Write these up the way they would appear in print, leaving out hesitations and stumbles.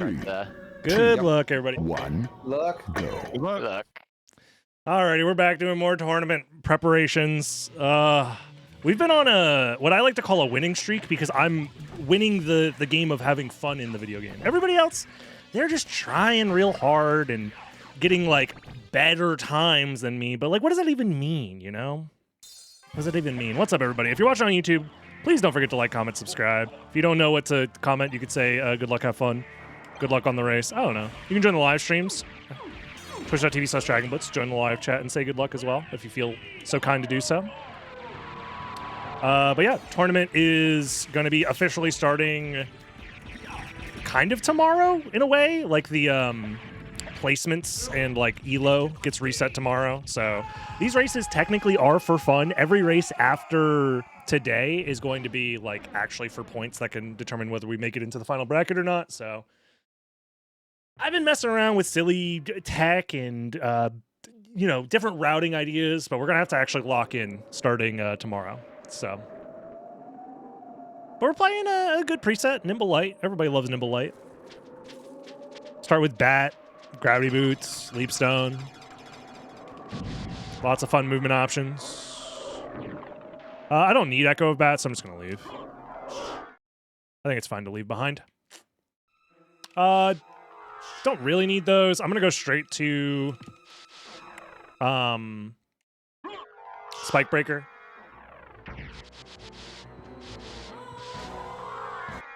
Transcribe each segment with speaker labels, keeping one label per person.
Speaker 1: Good luck, everybody.
Speaker 2: Luck.
Speaker 3: Go.
Speaker 2: Good luck.
Speaker 1: Alrighty, we're back doing more tournament preparations. We've been on what I like to call a winning streak because I'm winning the game of having fun in the video game. Everybody else, they're just trying real hard and getting like better times than me. But like, what does that even mean, you know? What does that even mean? What's up, everybody? If you're watching on YouTube, please don't forget to like, comment, subscribe. If you don't know what to comment, you could say good luck, have fun. Good luck on the race. I don't know. You can join the live streams. Twitch.tv/DragonBlitz. Join the live chat and say good luck as well if you feel so kind to do so. But yeah, tournament is going to be officially starting kind of tomorrow in a way. Like the placements and like ELO gets reset tomorrow. So these races technically are for fun. Every race after today is going to be like actually for points that can determine whether we make it into the final bracket or not. So I've been messing around with silly tech and, you know, different routing ideas, but we're going to have to actually lock in starting tomorrow. So, but we're playing a good preset, Nimble Light. Everybody loves Nimble Light. Start with Bat, Gravity Boots, Leap Stone. Lots of fun movement options. I don't need Echo of Bat, so I'm just going to leave. I think it's fine to leave behind. Don't really need those. I'm gonna go straight to Spike Breaker.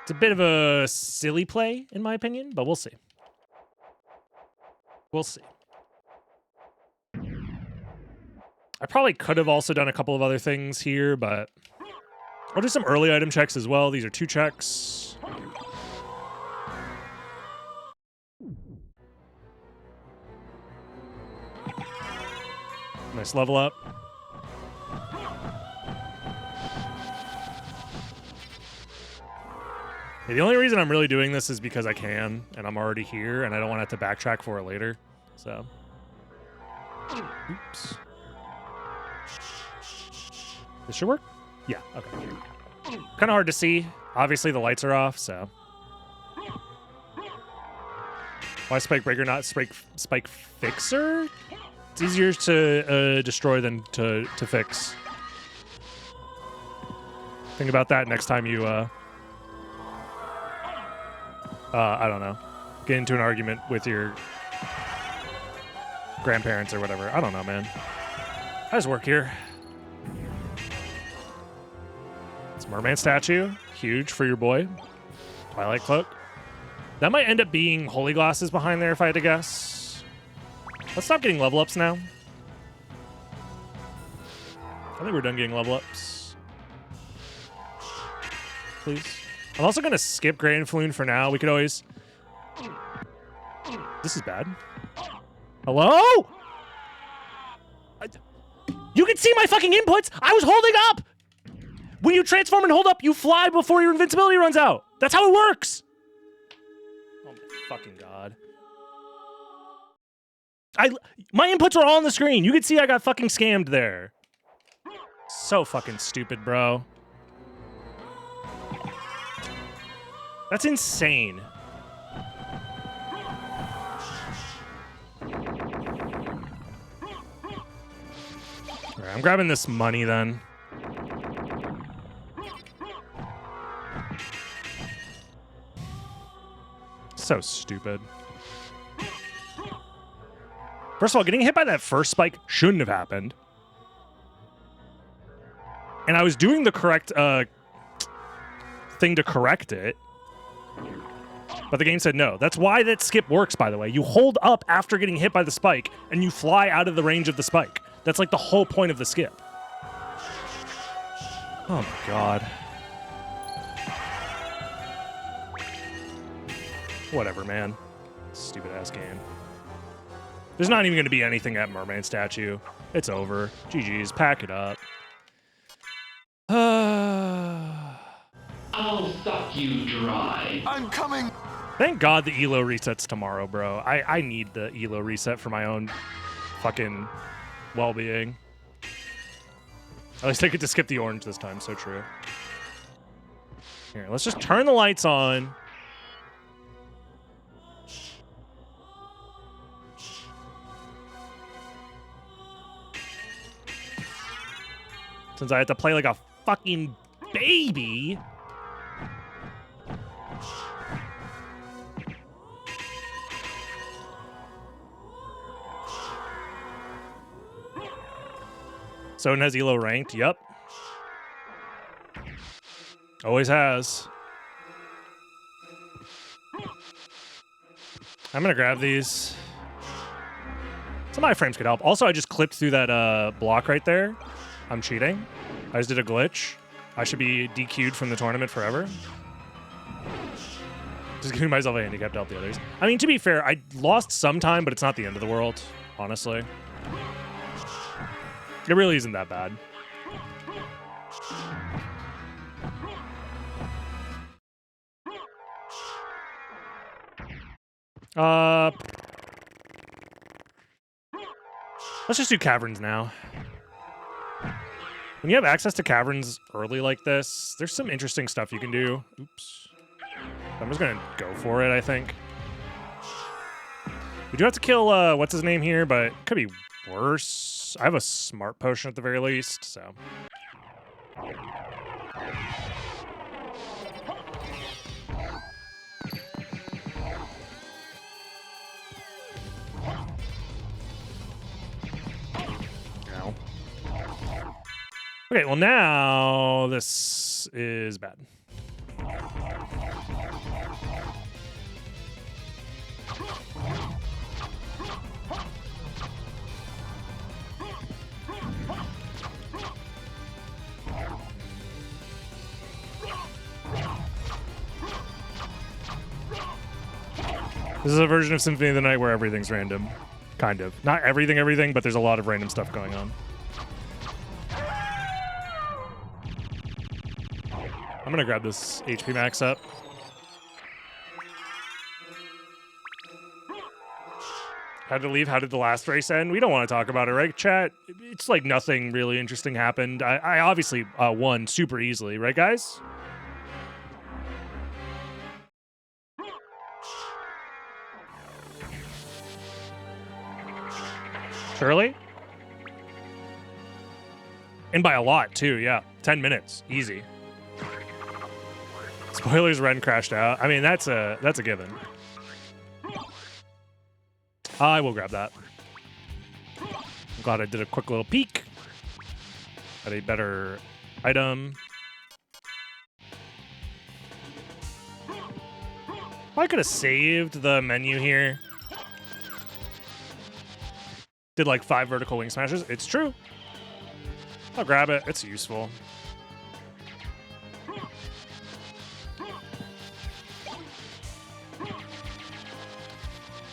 Speaker 1: It's a bit of a silly play, in my opinion, but we'll see. We'll see. I probably could have also done a couple of other things here, but I'll do some early item checks as well. These are 2 checks. Nice level up. Yeah, the only reason I'm really doing this is because I can, and I'm already here, and I don't want to have to backtrack for it later. So, oops. This should work? Yeah, okay. Kind of hard to see. Obviously, the lights are off, so. Why Spike Breaker, not Spike Fixer? It's easier to destroy than to fix. Think about that next time you, I don't know, get into an argument with your grandparents or whatever. I don't know, man. I just work here. It's a merman statue. Huge for your boy. Twilight Cloak. That might end up being holy glasses behind there if I had to guess. Let's stop getting level ups now. I think we're done getting level ups. Please. I'm also going to skip Grand Floon for now. We could always... This is bad. Hello? You can see my fucking inputs! I was holding up! When you transform and hold up, you fly before your invincibility runs out. That's how it works! Oh my fucking god. My inputs are all on the screen. You can see I got fucking scammed there. So fucking stupid, bro. That's insane. Alright, I'm grabbing this money then. So stupid. First of all, getting hit by that first spike shouldn't have happened. And I was doing the correct thing to correct it. But the game said no. That's why that skip works, by the way. You hold up after getting hit by the spike, and you fly out of the range of the spike. That's like the whole point of the skip. Oh my god. Whatever, man. Stupid ass game. There's not even going to be anything at Merman Statue. It's over. GG's. Pack it up.
Speaker 4: I'll suck you dry.
Speaker 3: I'm coming.
Speaker 1: Thank God the ELO resets tomorrow, bro. I need the ELO reset for my own fucking well-being. At least I get to skip the orange this time. So true. Here, let's just turn the lights on. Since I had to play like a fucking baby. SotN has Elo ranked. Yep. Always has. I'm gonna grab these. Some iframes could help. Also, I just clipped through that block right there. I'm cheating. I just did a glitch. I should be DQ'd from the tournament forever. Just giving myself a handicap to help the others. I mean, to be fair, I lost some time, but it's not the end of the world, honestly. It really isn't that bad. Let's just do Caverns now. When you have access to Caverns early like this, there's some interesting stuff you can do. Oops. I'm just gonna go for it, I think. We do have to kill, what's his name here, but it could be worse. I have a smart potion at the very least, so. Okay, well now this is bad. This is a version of Symphony of the Night where everything's random. Kind of. Not everything, but there's a lot of random stuff going on. I'm gonna grab this HP max up. Had to leave. How did the last race end? We don't want to talk about it, right, chat? It's like nothing really interesting happened. I obviously won super easily, right, guys? Surely? And by a lot, too, yeah. 10 minutes. Easy. Spoilers, Ren crashed out. I mean, that's a given. I will grab that. I'm glad I did a quick little peek at a better item. I could have saved the menu here. Did like 5 vertical wing smashes. It's true. I'll grab it. It's useful.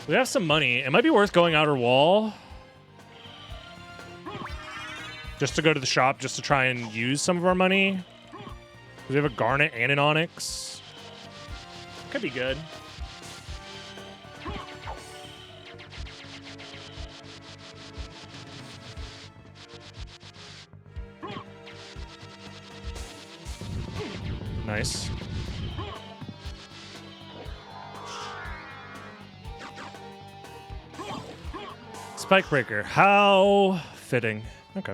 Speaker 1: We have some money. It might be worth going outer wall. Just to go to the shop, just to try and use some of our money. We have a garnet and an onyx. Could be good. Nice. Spike breaker. How fitting. Okay.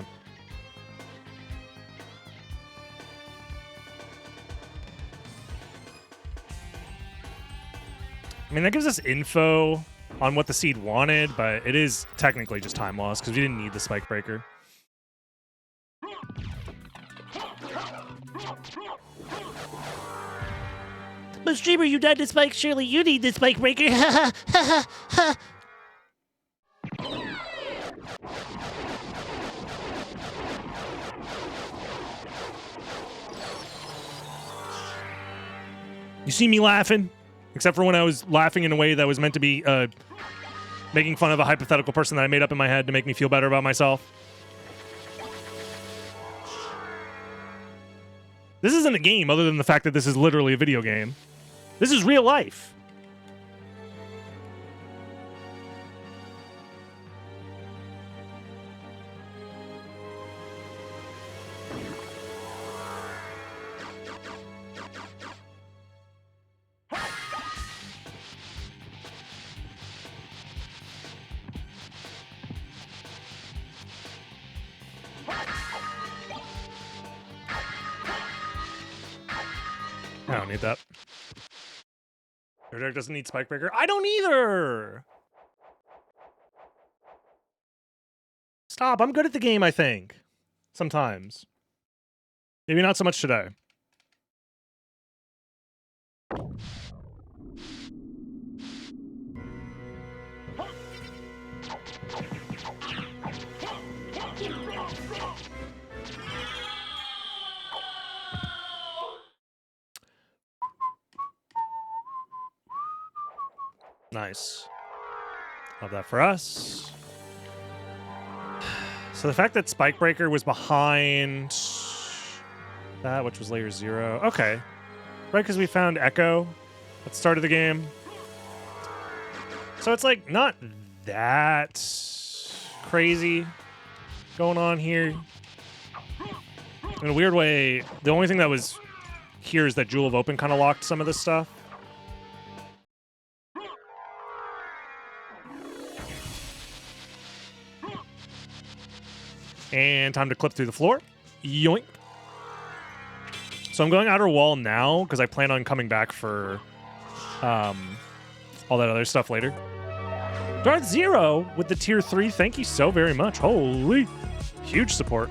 Speaker 1: I mean, that gives us info on what the seed wanted, but it is technically just time loss because we didn't need the spike breaker.
Speaker 2: But streamer, you died to spike. Surely you need the spike breaker.
Speaker 1: You see me laughing? Except for when I was laughing in a way that was meant to be making fun of a hypothetical person that I made up in my head to make me feel better about myself. This isn't a game other than the fact that this is literally a video game. This is real life. don't need that. Your deck doesn't need Spike Breaker. I don't either! Stop, I'm good at the game, I think. Sometimes. Maybe not so much today. Nice. Love that for us. So the fact that Spike Breaker was behind that, which was layer 0. Okay. Right, because we found Echo at the start of the game. So it's like not that crazy going on here. In a weird way, the only thing that was here is that Jewel of Open kind of locked some of this stuff. And time to clip through the floor. Yoink. So I'm going outer wall now because I plan on coming back for all that other stuff later. Darth Zero with the tier 3. Thank you so very much. Holy. Huge support.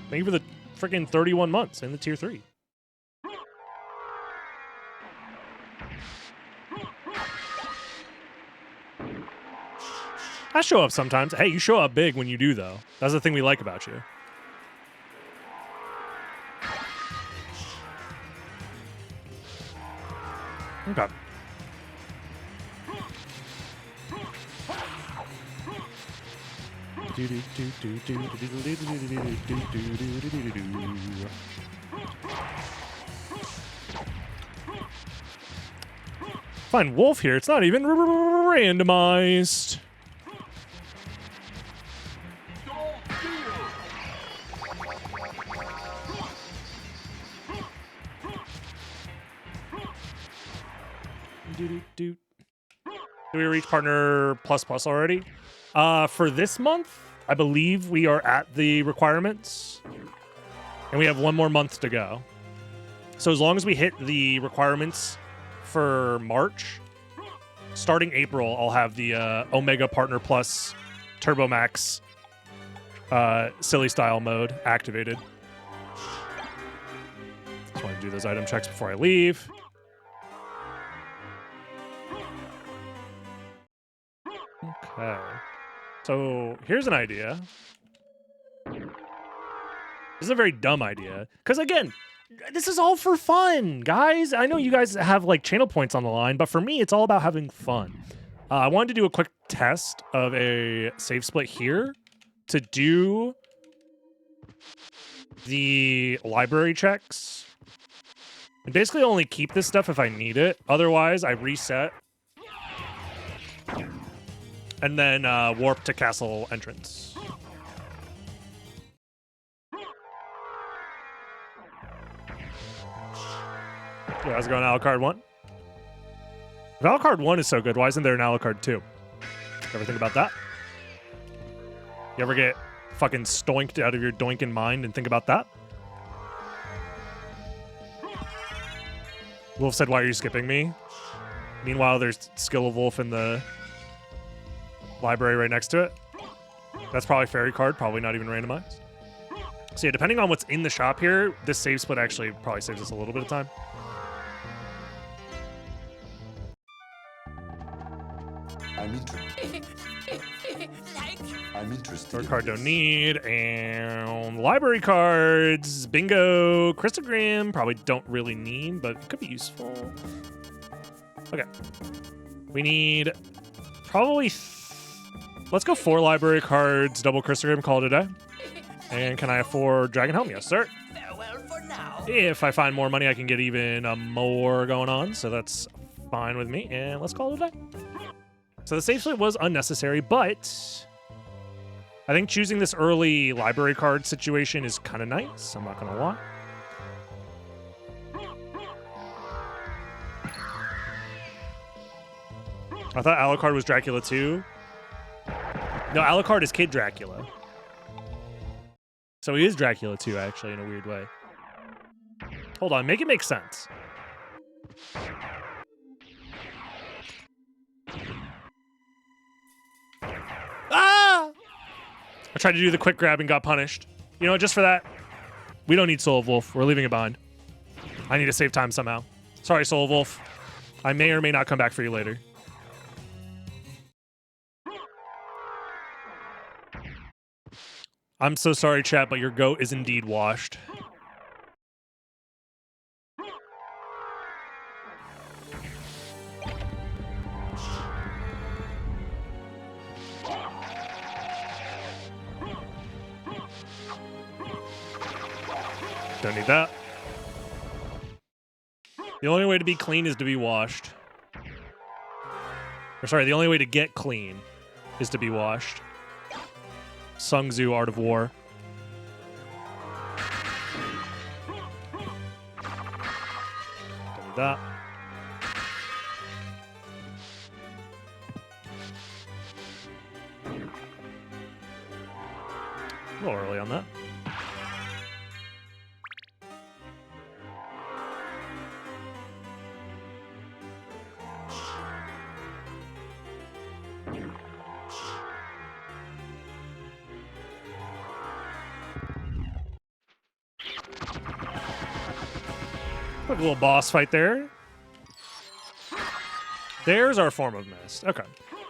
Speaker 1: Thank you for the freaking 31 months in the tier 3. I show up sometimes. Hey, you show up big when you do, though. That's the thing we like about you. Okay. Find Wolf here. It's not even randomized. Do we reach partner plus already? For this month, I believe we are at the requirements. And we have one more month to go. So as long as we hit the requirements for March, starting April, I'll have the Omega Partner Plus Turbo Max silly style mode activated. Just want to do those item checks before I leave. Okay. So here's an idea. This is a very dumb idea. Because again, this is all for fun, guys. I know you guys have like channel points on the line, but for me, it's all about having fun. I wanted to do a quick test of a save split here to do the library checks. And basically only keep this stuff if I need it. Otherwise, I reset. And then warp to castle entrance. Yeah, how's it going, Alucard 1? If Alucard 1 is so good, why isn't there an Alucard 2? Ever think about that? You ever get fucking stoinked out of your doinking mind and think about that? Wolf said, why are you skipping me? Meanwhile, there's Skill of Wolf in the library right next to it. That's probably fairy card, probably not even randomized. So yeah, depending on what's in the shop here, this save split actually probably saves us a little bit of time.
Speaker 3: I'm interested.
Speaker 1: Sword card don't need, and library cards, bingo, Crystogrim, probably don't really need, but could be useful. Okay. We need probably, let's go 4 library cards, double Crystogrim, call it a day. And can I afford Dragon Helm? Yes, sir.
Speaker 2: Farewell for now.
Speaker 1: If I find more money, I can get even more going on, so that's fine with me, and let's call it a day. So the save split was unnecessary, but I think choosing this early library card situation is kind of nice. I'm not going to lie. I thought Alucard was Dracula too. No, Alucard is Kid Dracula. So he is Dracula too, actually, in a weird way. Hold on, make it make sense.
Speaker 2: Ah!
Speaker 1: I tried to do the quick grab and got punished. You know what, just for that, we don't need Soul of Wolf. We're leaving it behind. I need to save time somehow. Sorry, Soul of Wolf. I may or may not come back for you later. I'm so sorry, chat, but your goat is indeed washed. Don't need that. The only way to be clean is to be washed. Or sorry, the only way to get clean is to be washed. Sun Tzu, Art of War. Don't need that. A little early on that. Quick little boss fight there. There's our form of mist. Okay.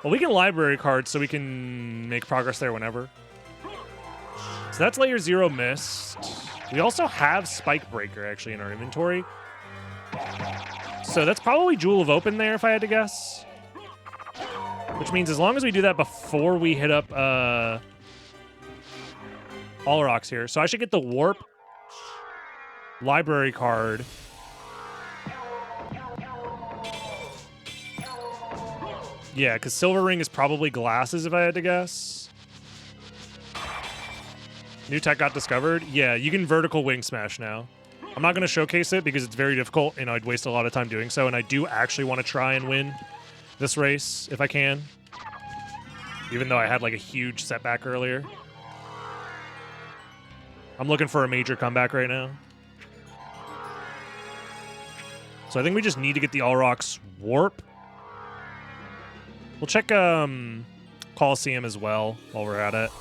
Speaker 1: Well, we can library cards so we can make progress there whenever. So that's layer 0 mist. We also have Spike Breaker actually in our inventory. So that's probably Jewel of Open there if I had to guess. Which means as long as we do that before we hit up all rocks here. So I should get the Warp library card. Yeah, because Silver Ring is probably glasses if I had to guess. New tech got discovered. Yeah, you can vertical wing smash now. I'm not going to showcase it because it's very difficult and I'd waste a lot of time doing so. And I do actually want to try and win this race if I can. Even though I had like a huge setback earlier. I'm looking for a major comeback right now. So I think we just need to get the All Rocks Warp. We'll check Coliseum as well while we're at it.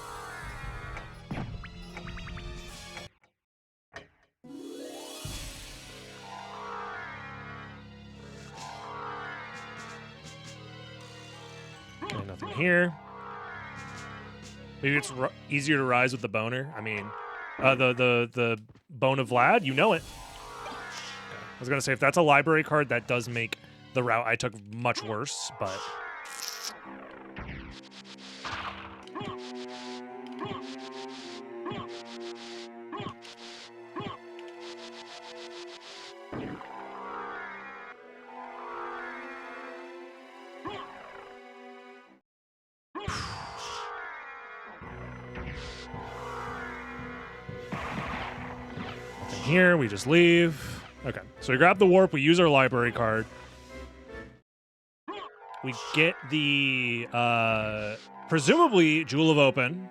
Speaker 1: Okay, nothing here. Maybe it's easier to rise with the boner. I mean, the bone of Vlad, you know it. Okay. I was gonna say if that's a library card, that does make the route I took much worse, but. Here, we just leave. Okay, so we grab the warp, we use our library card. We get the, presumably, Jewel of Open.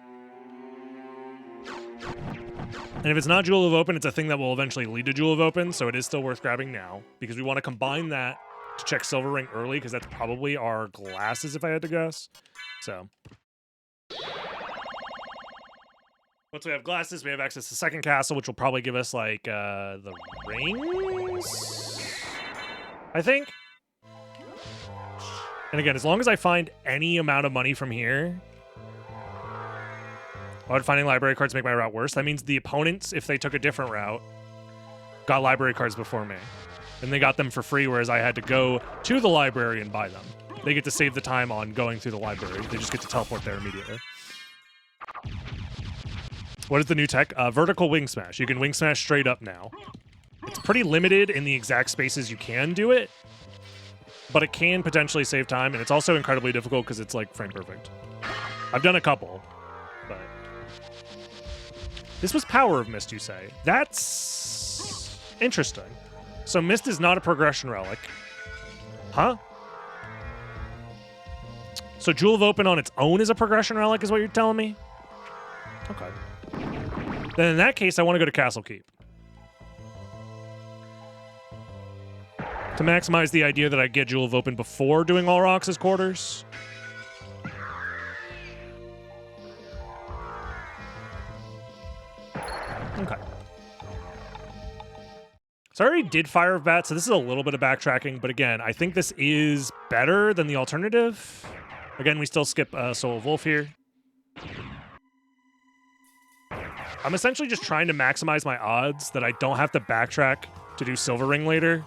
Speaker 1: And if it's not Jewel of Open, it's a thing that will eventually lead to Jewel of Open, so it is still worth grabbing now, because we want to combine that to check Silver Ring early, because that's probably our glasses, if I had to guess. So. Once we have glasses, we have access to second castle, which will probably give us, like, the rings? I think? And again, as long as I find any amount of money from here... Why would finding library cards make my route worse? That means the opponents, if they took a different route, got library cards before me. And they got them for free, whereas I had to go to the library and buy them. They get to save the time on going through the library. They just get to teleport there immediately. What is the new tech? Vertical wing smash. You can wing smash straight up now. It's pretty limited in the exact spaces you can do it, but it can potentially save time, and it's also incredibly difficult because it's like frame perfect. I've done a couple, but... This was Power of Mist, you say? That's... interesting. So Mist is not a progression relic. Huh? So Jewel of Open on its own is a progression relic, is what you're telling me? Okay. Then in that case, I want to go to Castle Keep. to maximize the idea that I get Jewel of Open before doing all rocks as quarters. Okay. So I already did Fire of Bat, so this is a little bit of backtracking, but again, I think this is better than the alternative. Again, we still skip Soul of Wolf here. I'm essentially just trying to maximize my odds that I don't have to backtrack to do Silver Ring later.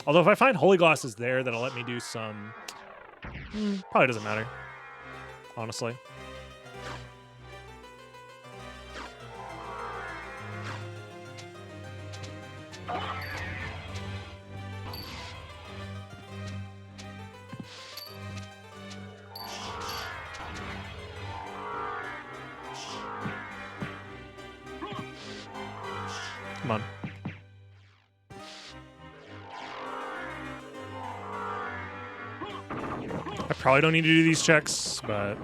Speaker 1: Although if I find Holy Glosses there, that'll let me do some... probably doesn't matter, honestly. Come on. I probably don't need to do these checks, but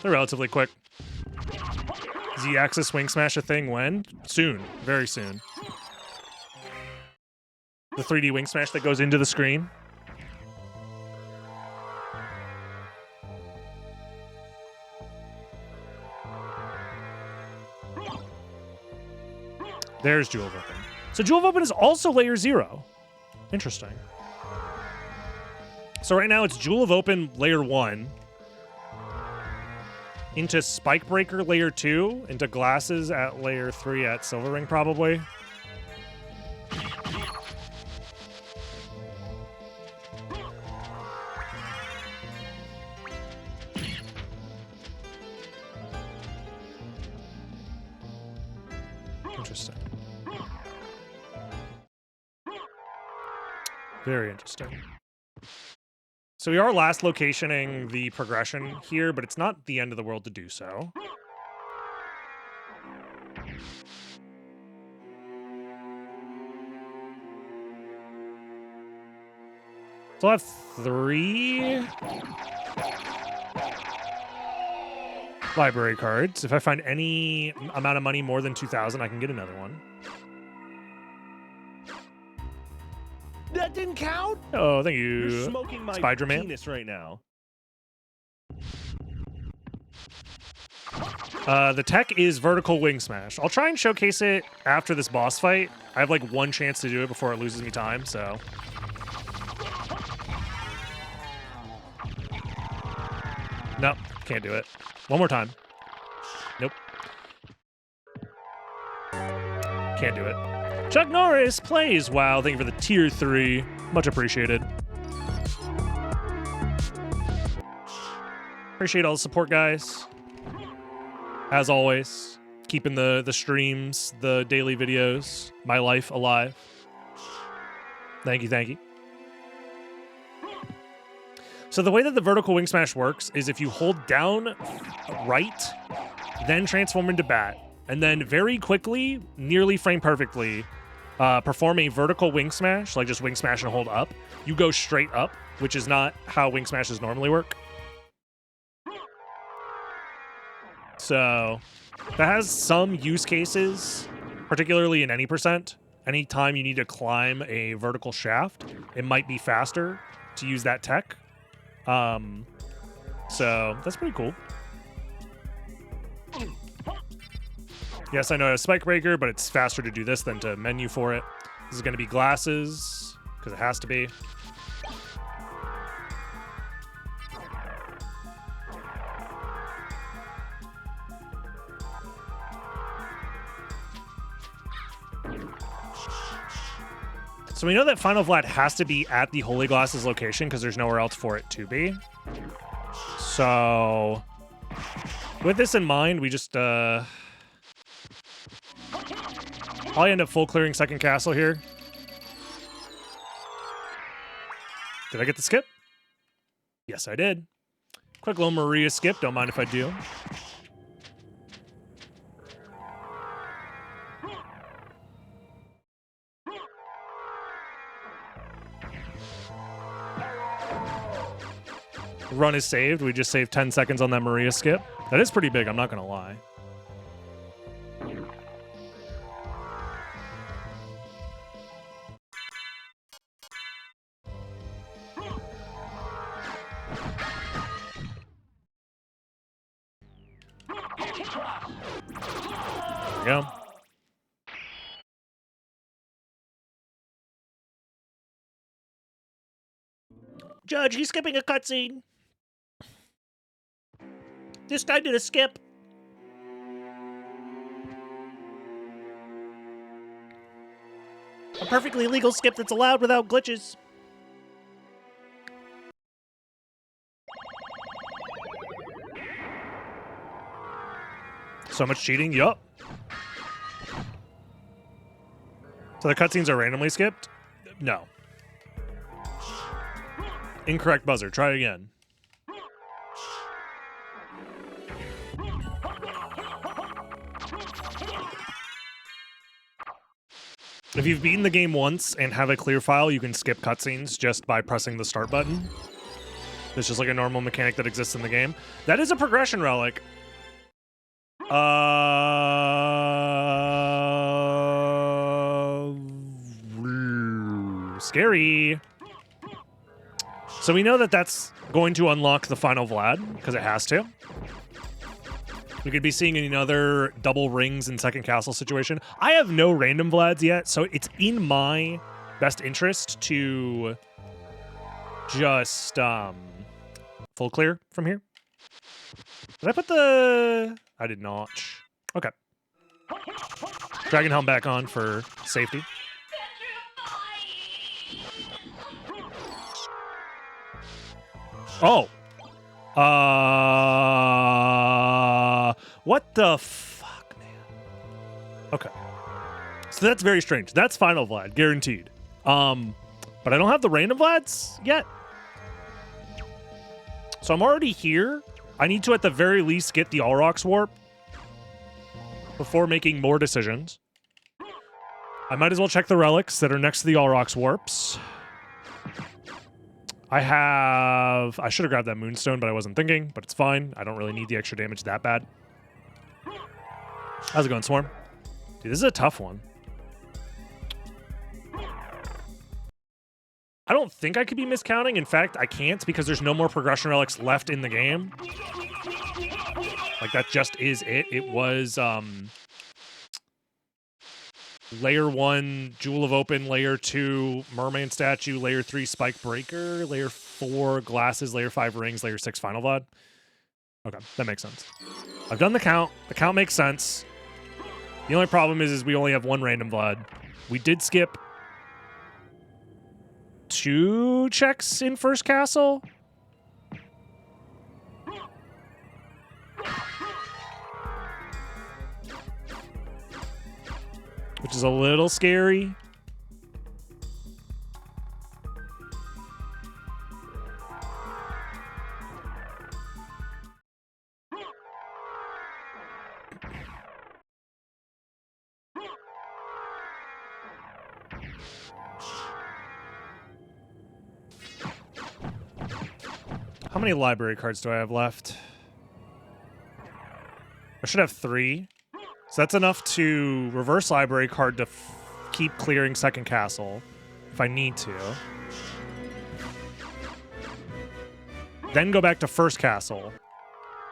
Speaker 1: they're relatively quick. Z-axis swing smash a thing when? Soon. Very soon. The 3D wing smash that goes into the screen. There's Jewel of Open. So Jewel of Open is also layer 0. Interesting. So right now it's Jewel of Open layer 1 into Spike Breaker layer 2 into Glasses at layer 3 at Silver Ring probably. Interesting. Very interesting. So we are last locationing the progression here, but it's not the end of the world to do so. So I'll have 3 library cards. If I find any amount of money more than 2,000, I can get another one.
Speaker 3: That didn't count?
Speaker 1: Oh, thank you.
Speaker 3: You're smoking my
Speaker 1: Spider-Man.
Speaker 3: penis right now.
Speaker 1: The tech is Vertical Wing Smash. I'll try and showcase it after this boss fight. I have like one chance to do it before it loses me time, so. Nope, can't do it. One more time. Nope. Can't do it. Chuck Norris plays. Wow, thank you for the tier 3. Much appreciated. Appreciate all the support, guys. As always, keeping the streams, the daily videos, my life alive. Thank you, thank you. So the way that the vertical wing smash works is if you hold down right, then transform into bat, and then very quickly, nearly frame perfectly, perform a vertical wing smash, like just wing smash and hold up, you go straight up, which is not how wing smashes normally work. So that has some use cases, particularly in any percent. Anytime you need to climb a vertical shaft, it might be faster to use that tech. So that's pretty cool. Yes, I know I have Spike Breaker, but it's faster to do this than to menu for it. This is going to be Glasses, because it has to be. So we know that Final Vlad has to be at the Holy Glasses location because there's nowhere else for it to be. So with this in mind, we just I'll end up full clearing second castle here. Did I get the skip? Yes, I did. Quick little Maria skip. Don't mind if I do. Run is saved. We just saved 10 seconds on that Maria skip. That is pretty big, I'm not going to lie. There we go.
Speaker 2: Judge, he's skipping a cutscene. This guy did a skip. A perfectly legal skip that's allowed without glitches.
Speaker 1: So much cheating? Yup. So the cutscenes are randomly skipped? No. Incorrect buzzer. Try again. If you've beaten the game once and have a clear file, you can skip cutscenes just by pressing the start button. It's just like a normal mechanic that exists in the game. That is a progression relic. Scary. So we know that that's going to unlock the final Vlad, because it has to. We could be seeing another double rings in second castle situation. I have no random Vlads yet, so it's in my best interest to just full clear from here. Did I put the... I did not. Okay. Dragon Helm back on for safety. Oh. What the fuck, man? Okay. So that's very strange. That's final Vlad, guaranteed. But I don't have the random Vlads yet. So I'm already here. I need to, at the very least, get the Aurochs warp before making more decisions. I might as well check the relics that are next to the Aurochs warps. I should have grabbed that Moonstone, but I wasn't thinking, but it's fine. I don't really need the extra damage that bad. How's it going, Swarm? Dude, this is a tough one. I don't think I could be miscounting. In fact, I can't because there's no more progression relics left in the game. Like, that just is it. It was, Layer 1, Jewel of Open, Layer 2, Merman Statue, Layer 3, Spike Breaker, Layer 4, Glasses, Layer 5, Rings, Layer 6, Final Vlad. Okay, that makes sense. I've done the count. The count makes sense. The only problem is we only have one random Vlad. We did skip 2 checks in first castle. Which is a little scary. How many library cards do I have left? I should have 3. So that's enough to reverse library card to keep clearing second castle if I need to. Then go back to first castle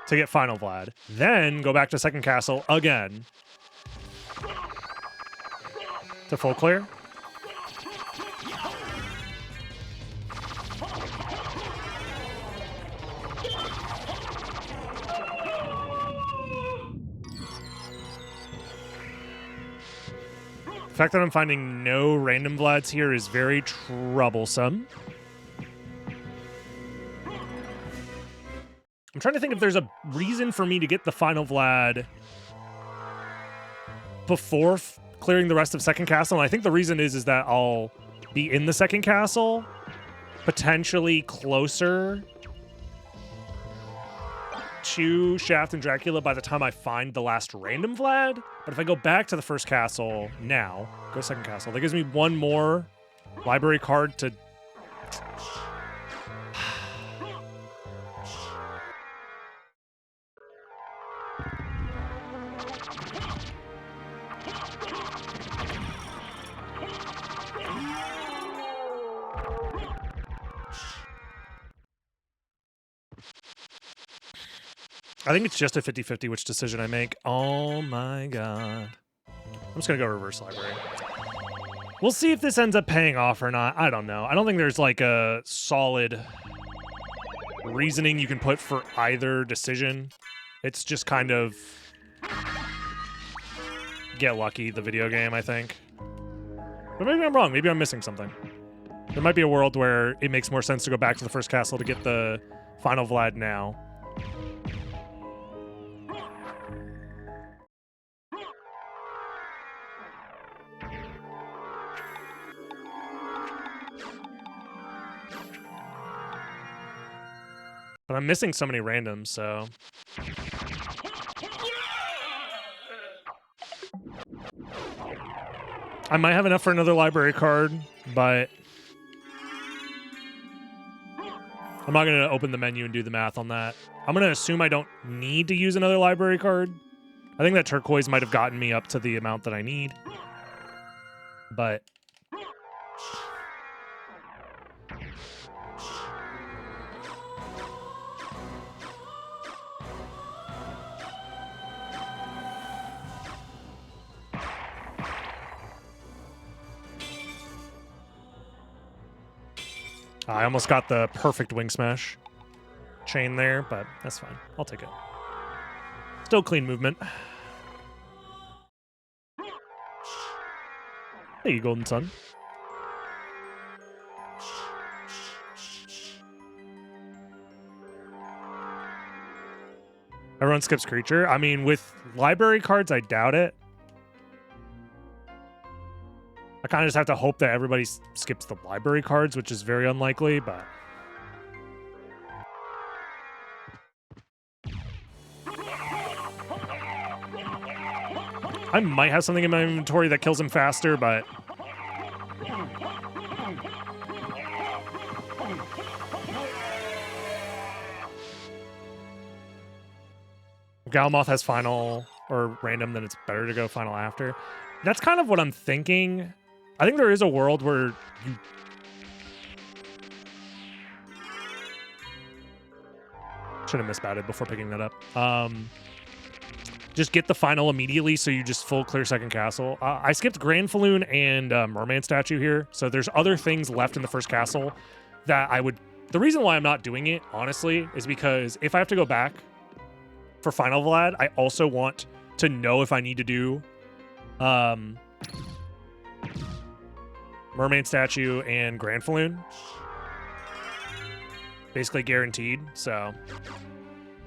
Speaker 1: to get final Vlad. Then go back to second castle again to full clear. The fact that I'm finding no random Vlads here is very troublesome. I'm trying to think if there's a reason for me to get the final Vlad before clearing the rest of second castle. And I think the reason is that I'll be in the second castle, potentially closer to Shaft and Dracula by the time I find the last random Vlad. But if I go back to the first castle now, go second castle, that gives me one more library card to... I think it's just a 50-50 which decision I make. Oh my god. I'm just gonna go reverse library. We'll see if this ends up paying off or not. I don't know. I don't think there's like a solid reasoning you can put for either decision. It's just kind of get lucky, the video game, I think. But maybe I'm wrong. Maybe I'm missing something. There might be a world where it makes more sense to go back to the first castle to get the final Vlad now. But I'm missing so many randoms, so... I might have enough for another library card, but... I'm not going to open the menu and do the math on that. I'm going to assume I don't need to use another library card. I think that turquoise might have gotten me up to the amount that I need. But... I almost got the perfect wing smash chain there, but that's fine. I'll take it. Still clean movement. Hey, Golden Sun. Everyone skips creature. I mean, with library cards, I doubt it. I kind of just have to hope that everybody skips the library cards, which is very unlikely, but... I might have something in my inventory that kills him faster, but... If Galmoth has final or random, then it's better to go final after. That's kind of what I'm thinking. I think there is a world where you... Should have misbatted before picking that up. Just get the final immediately, so you just full clear second castle. I skipped Grand Falloon and Merman Statue here, so there's other things left in the first castle that I would... The reason why I'm not doing it, honestly, is because if I have to go back for final Vlad, I also want to know if I need to do... Mermaid Statue and Grand Falloon. Basically guaranteed, so...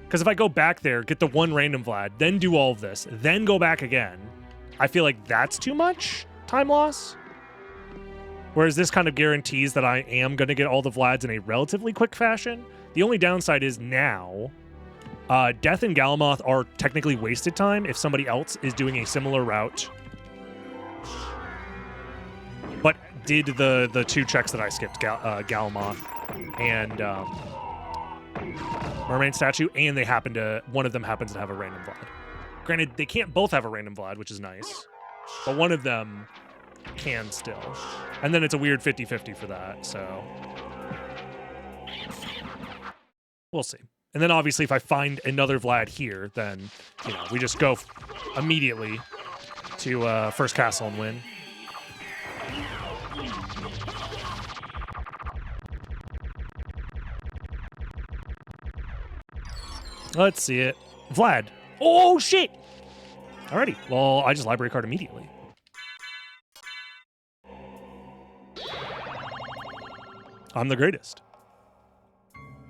Speaker 1: Because if I go back there, get the one random Vlad, then do all of this, then go back again, I feel like that's too much time loss. Whereas this kind of guarantees that I am going to get all the Vlads in a relatively quick fashion. The only downside is now, Death and Galmoth are technically wasted time if somebody else is doing a similar route. But did the two checks that I skipped, Galmoth and Mermaid Statue, and they one of them happens to have a random Vlad. Granted, they can't both have a random Vlad, which is nice, but one of them can still. And then it's a weird 50-50 for that, so we'll see. And then obviously if I find another Vlad here, then, you know, we just go immediately to first castle and win. Let's see it. Vlad. Oh, shit! Alrighty. Well, I just library card immediately. I'm the greatest.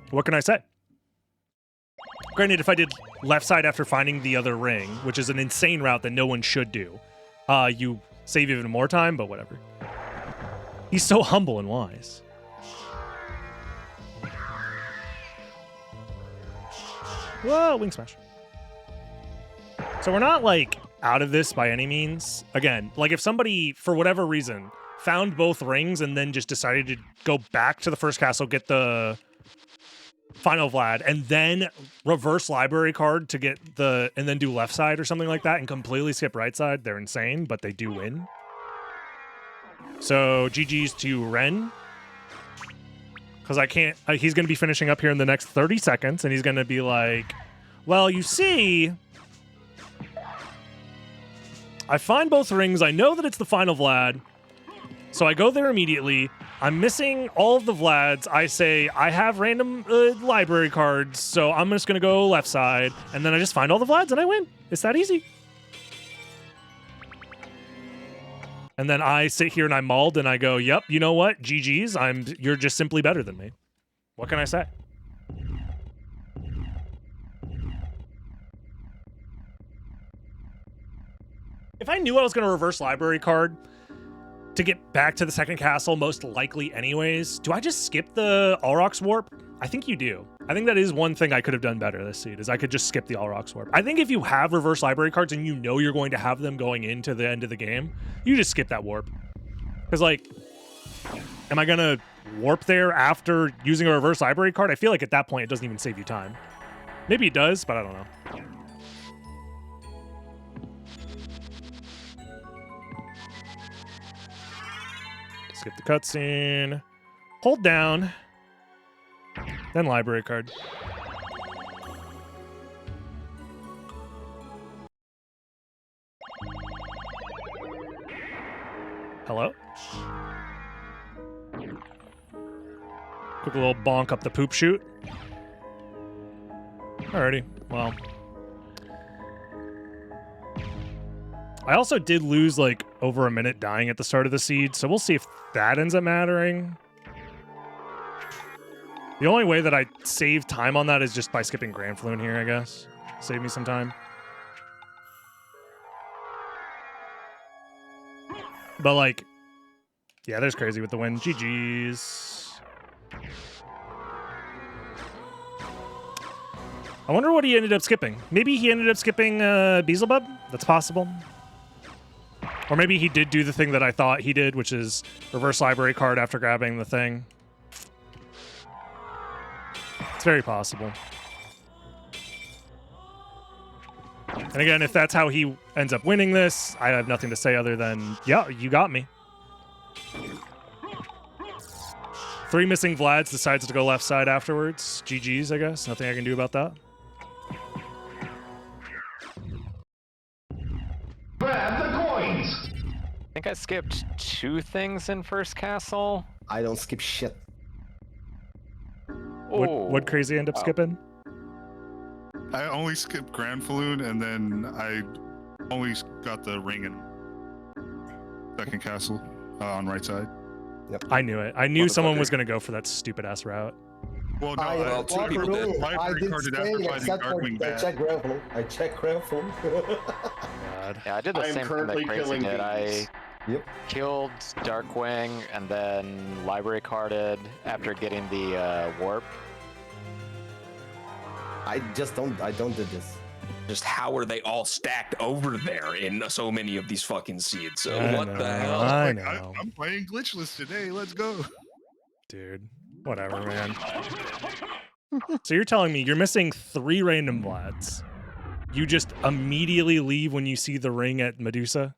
Speaker 1: What can I say? Granted, if I did left side after finding the other ring, which is an insane route that no one should do, you save even more time, but whatever. He's so humble and wise. Whoa, wing smash. So we're not, like, out of this by any means. Again, like, if somebody, for whatever reason, found both rings and then just decided to go back to the first castle, get the final Vlad, and then reverse library card to get the... and then do left side or something like that and completely skip right side, they're insane, but they do win. So, GG's to Ren. Because I can't... he's going to be finishing up here in the next 30 seconds, and he's going to be like, Well, you see, I find both rings. I know that it's the final Vlad, so I go there immediately. I'm missing all of the Vlads. I say, I have random library cards, so I'm just going to go left side. And then I just find all the Vlads and I win. It's that easy. And then I sit here and I mauled and I go, yep, you know what? GG's. You're just simply better than me. What can I say? If I knew I was going to reverse library card to get back to the second castle, most likely anyways, do I just skip the Allrox warp? I think you do. I think that is one thing I could have done better this seed, is I could just skip the Allrox warp. I think if you have reverse library cards and you know you're going to have them going into the end of the game, you just skip that warp. Because, like, am I going to warp there after using a reverse library card? I feel like at that point it doesn't even save you time. Maybe it does, but I don't know. Skip the cutscene. Hold down. Then library card. Hello? Quick little bonk up the poop chute. Alrighty, well. I also did lose like over a minute dying at the start of the seed, so we'll see if that ends up mattering. The only way that I save time on that is just by skipping Grand Floon here, I guess. Save me some time. But like, yeah, there's crazy with the win. GG's. I wonder what he ended up skipping. Maybe he ended up skipping Beelzebub? That's possible. Or maybe he did do the thing that I thought he did, which is reverse library card after grabbing the thing. It's very possible. And again, if that's how he ends up winning this, I have nothing to say other than, yeah, you got me. 3 missing Vlads, decides to go left side afterwards. GG's, I guess. Nothing I can do about that.
Speaker 4: Grab the coins!
Speaker 5: I think I skipped 2 things in first castle.
Speaker 6: I don't skip shit.
Speaker 1: What crazy end up skipping?
Speaker 7: I only skipped Grand Floon, and then I only got the ring in second castle on right side.
Speaker 6: Yep.
Speaker 1: I knew it. I knew someone was going to go for that stupid ass route.
Speaker 7: Well, no,
Speaker 6: I did stay except for I checked Grand Floon. I checked Grand Floon.
Speaker 1: God.
Speaker 5: Yeah, I did the
Speaker 3: I am
Speaker 5: same thing
Speaker 3: currently
Speaker 5: that Crazy
Speaker 3: killing
Speaker 5: did. I
Speaker 6: Yep.
Speaker 5: killed Darkwing and then library carded after getting the warp.
Speaker 6: I don't do this.
Speaker 8: Just how are they all stacked over there in so many of these fucking seeds? So
Speaker 1: I
Speaker 8: what
Speaker 1: know,
Speaker 8: the hell?
Speaker 1: I
Speaker 7: Like,
Speaker 1: know.
Speaker 7: I'm playing glitchless today. Let's go.
Speaker 1: Dude. Whatever, man. So you're telling me you're missing 3 random Vlads. You just immediately leave when you see the ring at Medusa?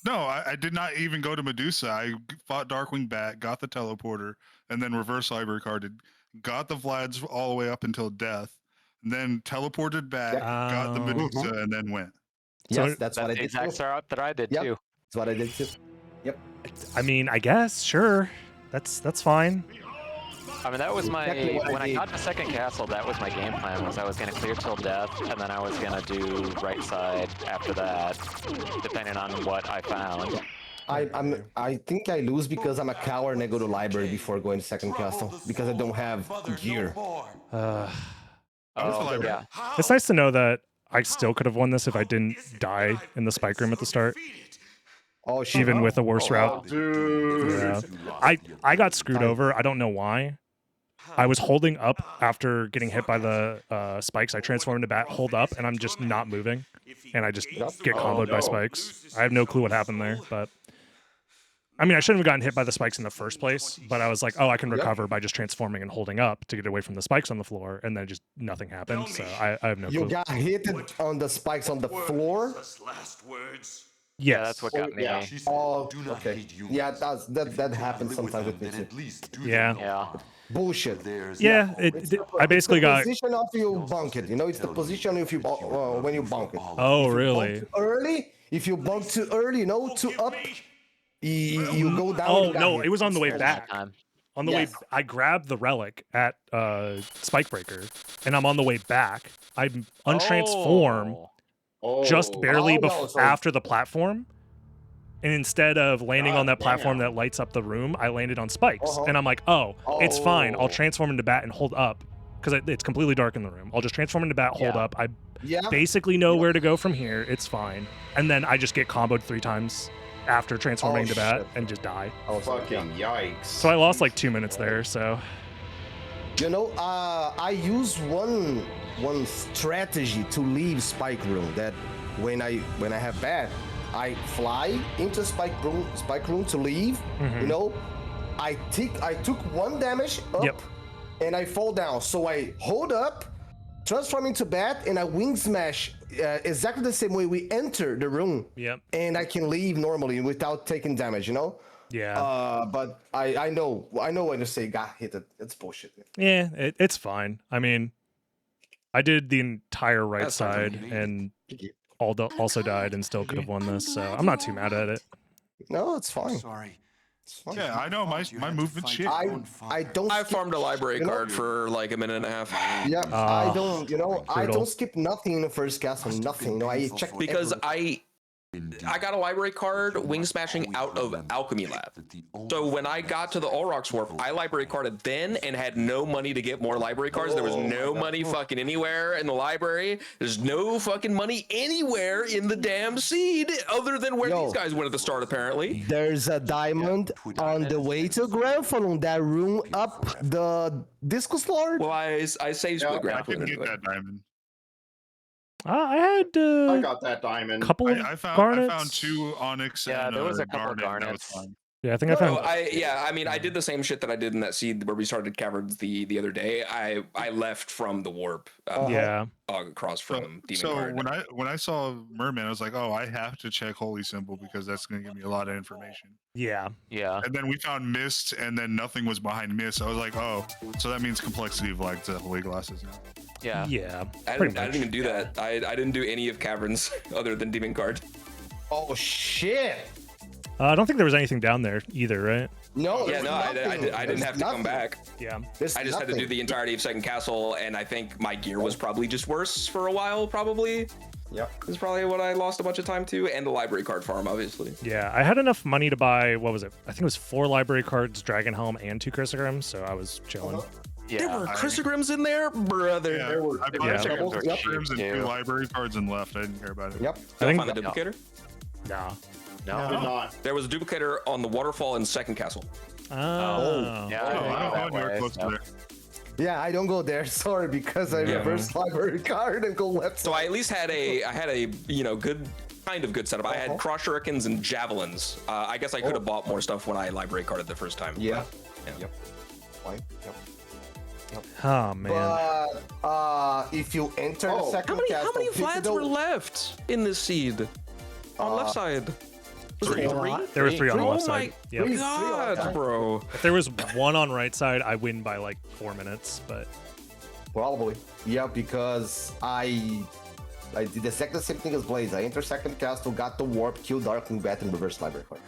Speaker 7: No, I did not even go to Medusa. I fought Darkwing back, got the teleporter, and then reverse library carded. Got the Vlads all the way up until death, and then teleported back, got the Medusa, and then went.
Speaker 6: Yes,
Speaker 1: So
Speaker 6: that's what I
Speaker 5: That's the
Speaker 6: did
Speaker 5: exact
Speaker 6: too.
Speaker 5: route that I did
Speaker 6: Yep.
Speaker 5: too.
Speaker 6: That's what I did too. Yep.
Speaker 1: I mean, I guess, sure. That's fine.
Speaker 5: I mean, that was my,
Speaker 6: Exactly what I
Speaker 5: when I
Speaker 6: did.
Speaker 5: got to second castle, that was my game plan, was I was going to clear till death, and then I was going to do right side after that, depending on what I found.
Speaker 6: I think I lose because I'm a coward and I go to library before going to second castle because I don't have gear.
Speaker 5: Oh, yeah.
Speaker 1: It's nice to know that I still could have won this if I didn't die in the spike room at the start,
Speaker 6: Oh shit.
Speaker 1: even with a worse route.
Speaker 3: Dude.
Speaker 1: Yeah. I got screwed over. I don't know why. I was holding up after getting hit by the spikes. I transformed into bat, hold up, and I'm just not moving. And I just get comboed by spikes. I have no clue what happened there, but... I mean, I shouldn't have gotten hit by the spikes in the first place, but I was like, oh, I can recover by just transforming and holding up to get away from the spikes on the floor, and then just nothing happened, so I have no
Speaker 6: You
Speaker 1: clue.
Speaker 6: got hit on the spikes on the floor?
Speaker 5: Yeah,
Speaker 1: Yes.
Speaker 5: that's what got me.
Speaker 6: Oh, okay. Yeah, that happens sometimes with me too.
Speaker 1: Yeah.
Speaker 5: Yeah.
Speaker 6: Bullshit.
Speaker 1: Yeah, I basically
Speaker 6: the
Speaker 1: got.
Speaker 6: position of you bunk it. You know, it's the position if you when you bunk it.
Speaker 1: Oh,
Speaker 6: If you
Speaker 1: really?
Speaker 6: bunk too early, if you bunk too early, you know, too up, you go down.
Speaker 1: Oh
Speaker 6: you got
Speaker 1: no,
Speaker 6: hit.
Speaker 1: it was on the way
Speaker 5: That
Speaker 1: back.
Speaker 5: time.
Speaker 1: On the way,
Speaker 6: Yes.
Speaker 1: I grabbed the relic at Spike Breaker, and I'm on the way back. I untransform just barely
Speaker 6: no, so-
Speaker 1: after the platform, and instead of landing on that platform
Speaker 9: damn.
Speaker 1: that lights up the room, I landed on spikes,
Speaker 6: Uh-huh.
Speaker 1: and I'm like, oh, it's fine. I'll
Speaker 6: Oh.
Speaker 1: transform into bat and hold up, because it's completely dark in the room. I'll just transform into bat, hold
Speaker 5: Yeah.
Speaker 1: up. I
Speaker 6: Yeah.
Speaker 1: basically know where to go from here. It's fine, and then I just get comboed 3 times after transforming
Speaker 6: Oh,
Speaker 1: into bat
Speaker 6: shit.
Speaker 1: and just die.
Speaker 6: Oh, so-
Speaker 9: Fucking yikes.
Speaker 1: So I lost like 2 minutes there. So
Speaker 6: You know, I use one strategy to leave spike room. That when I have bad, I fly into spike room to leave. You know, I took 1 damage up,
Speaker 1: Yep.
Speaker 6: and I fall down. So I hold up, transform into bat, and I wing smash exactly the same way we enter the room.
Speaker 1: Yep.
Speaker 6: And I can leave normally without taking damage. You know.
Speaker 1: yeah.
Speaker 6: But I know when to say got hit. It's bullshit.
Speaker 1: Yeah, it's fine. I mean, I did the entire right
Speaker 8: That's not
Speaker 1: side
Speaker 8: really
Speaker 1: and also died and still could have won this, so I'm not too mad at it.
Speaker 6: No, it's fine.
Speaker 10: Sorry.
Speaker 6: It's fine.
Speaker 7: Yeah, I know my movement shit.
Speaker 6: I don't.
Speaker 8: I
Speaker 6: skip-
Speaker 8: farmed a library
Speaker 6: you know-
Speaker 8: card for like a minute and a half.
Speaker 6: Yeah, I don't. You know, I
Speaker 1: brutal.
Speaker 6: don't skip nothing in the first castle. Nothing. You know, I check
Speaker 8: Because
Speaker 6: everything.
Speaker 8: I got a library card wing smashing out of Alchemy Lab. So when I got to the Olrox Warp, I library carded then and had no money to get more library cards. There was no money fucking anywhere in the library. There's no fucking money anywhere in the damn seed other than where
Speaker 6: Yo.
Speaker 8: these guys went at the start, apparently.
Speaker 6: There's a diamond on the way to Granfalloon. That room up the Discus Lord.
Speaker 8: Well, I saved
Speaker 9: Yeah,
Speaker 8: Split
Speaker 7: I
Speaker 8: Ground.
Speaker 7: couldn't get that diamond.
Speaker 1: I had
Speaker 9: I
Speaker 1: a
Speaker 9: got that diamond.
Speaker 1: couple of
Speaker 7: I found
Speaker 1: garnets.
Speaker 7: 2 onyx
Speaker 5: Yeah,
Speaker 7: and
Speaker 5: there was a couple of
Speaker 7: garnet, and that was
Speaker 5: garnets.
Speaker 7: fine.
Speaker 1: Yeah, I think I found.
Speaker 8: I mean, I did the same shit that I did in that seed where we started Caverns the other day. I left from the warp.
Speaker 1: Yeah,
Speaker 8: Across from Demon
Speaker 7: So
Speaker 8: Guard.
Speaker 7: when I saw Merman, I was like, oh, I have to check Holy Symbol because that's going to give me a lot of information.
Speaker 1: yeah.
Speaker 5: Yeah.
Speaker 7: And then we found Mist, and then nothing was behind Mist. I was like, oh, so that means complexity of like the Holy Glasses now.
Speaker 5: Yeah.
Speaker 1: Yeah,
Speaker 8: I
Speaker 1: pretty
Speaker 8: didn't
Speaker 1: much.
Speaker 8: even do that. I didn't do any of Caverns other than Demon Guard.
Speaker 6: Oh shit!
Speaker 1: I don't think there was anything down there either, right?
Speaker 6: No.
Speaker 8: Yeah,
Speaker 6: there's
Speaker 8: no, I
Speaker 6: nothing.
Speaker 8: didn't have
Speaker 6: There's
Speaker 8: to come
Speaker 6: nothing.
Speaker 8: back.
Speaker 1: Yeah.
Speaker 6: There's
Speaker 8: I just had to do
Speaker 6: nothing.
Speaker 8: the entirety of Second Castle, and I think my gear was probably just worse for a while, probably.
Speaker 6: Yep.
Speaker 8: This is probably what I lost a bunch of time to, and the library card farm, obviously.
Speaker 1: Yeah, I had enough money to buy, what was it? I think it was 4 library cards, Dragon Helm, and 2 Chrysograms, so I was chilling.
Speaker 5: Yeah.
Speaker 8: There were Chrysograms in there, brother.
Speaker 7: Yeah,
Speaker 9: There were
Speaker 7: I
Speaker 9: there
Speaker 7: bought
Speaker 9: were
Speaker 1: Yeah.
Speaker 9: doubles.
Speaker 5: Those are
Speaker 9: Yep.
Speaker 5: cheap.
Speaker 7: Shrooms and 2
Speaker 5: too.
Speaker 7: library cards and left. I didn't care about it.
Speaker 6: Yep.
Speaker 1: I think,
Speaker 8: Find the duplicator?
Speaker 1: nah.
Speaker 5: No.
Speaker 9: Did not.
Speaker 8: There was a duplicator on the waterfall in Second Castle.
Speaker 1: Oh.
Speaker 5: Yeah.
Speaker 7: Oh,
Speaker 5: I didn't
Speaker 7: I
Speaker 5: go that
Speaker 7: know you're
Speaker 5: way,
Speaker 7: close
Speaker 5: so-
Speaker 7: to there.
Speaker 6: Yeah, I don't go there. Sorry, because I reverse library card and go left.
Speaker 8: So I at least had a good kind of good setup. I had cross shurikens and javelins. I guess I could have bought more stuff when I library carded the first time.
Speaker 6: Yeah.
Speaker 8: Yeah.
Speaker 6: Yep. Fine. Yep.
Speaker 1: Oh, man.
Speaker 6: But if you enter the
Speaker 9: Oh.
Speaker 6: second
Speaker 8: How many
Speaker 6: castle,
Speaker 8: Vlads were left in this seed? On the left side. Was it 3?
Speaker 1: There were 3 on the
Speaker 8: Oh
Speaker 1: left
Speaker 8: my
Speaker 1: side. Yep.
Speaker 6: Three.
Speaker 8: God, bro.
Speaker 1: If there was 1 on right side, I win by like 4 minutes, but
Speaker 6: Probably. Yeah, because I did the exact same thing as Blaze. I enter second castle, got the warp, kill Darkwing Bat, and reverse library card.